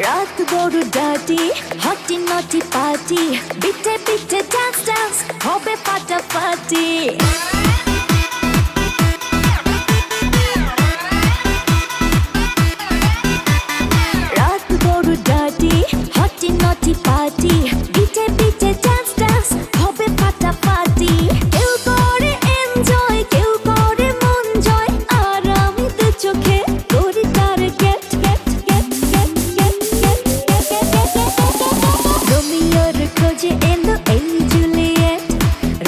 রাত বড় ডাটি হটি নটি পার্টি বিটে বিটে ডান্স ডান্স হবে ফাটাফাটি রাত বড় ডাটি হটি নটি পার্টি বিটে বিটে ডান্স ডান্স হবে ফাটাফাটি কেউ করে এনজয় কেউ করে মন জয় আর আমি দু চোখে করি তার get get get get get get রোমিওর খোঁজে এলো এই জুলিয়েট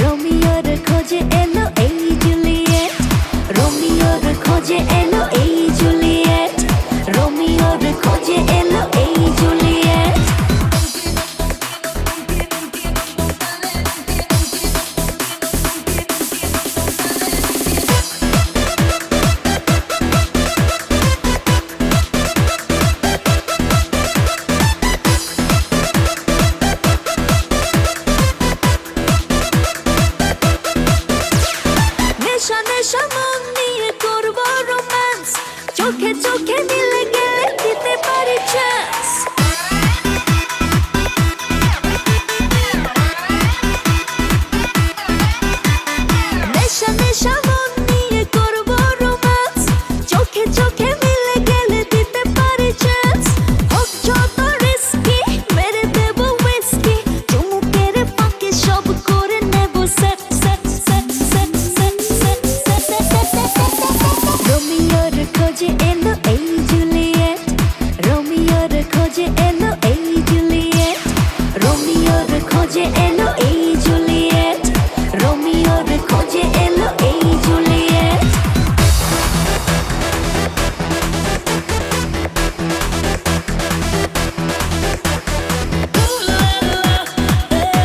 রোমিওর খোঁজে এলো এই জুলিয়েট রোমিওর খোঁজে এলো এই জুলিয়েট রোমিওর খোঁজে এলো এই জুলিয়েট নেশা নেশা মন নিয়ে করবো রোম্যান্স চোখে চোখে মিলে গেলে দিতে পারি চান্স নেশা নেশা মন নিয়ে করবো রোম্যান্স চোখে চোখে মিলে গেলে দিতে পারি চান্স হোক যত রিস্কি মেরে দেবো হুইস্কি চুমুকের ফাঁকে সব করে নেবো set set set set set set set রোমিওর খোঁজে এলো এই জুলিয়েট রোমিওর খোঁজে এলো এই জুলিয়েট রোমিওর খোঁজে এলো এই জুলিয়েট রোমিওর খোঁজে এলো এই Juliet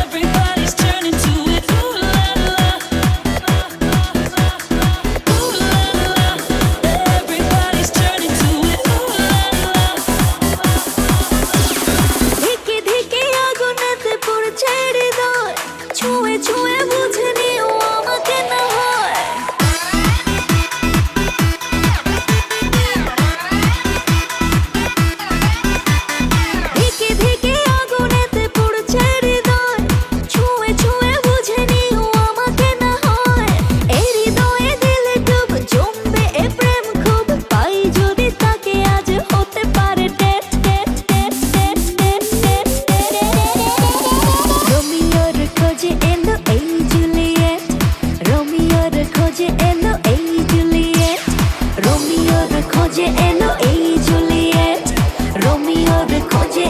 Everybody's turning to it. Ooh la la. Ooh la la. Everybody's turning to it. Ooh la la. ধিকে ধিকে আগুনেতে পড়ছে হৃদয় ছুঁয়ে ছুঁয়ে বুঝে নিও আমাকে না হয় ধিকে ধিকে আগুনেতে পড়ছে হৃদয় ছুঁয়ে ছুঁয়ে বুঝে নিও আমাকে না হয় এই হৃদয়ে দিলে ডুব জমবে এ প্রেম খুব পাই যদি তাকে আজ হতে পারে date date date date date date রোমিওর খোঁজে এলো এই জুলিয়েট রোমিওর খোঁজে এলো এই জুলিয়েট রোমিওর খোঁজে এলো এই জুলিয়েট রোমিওর খোঁজে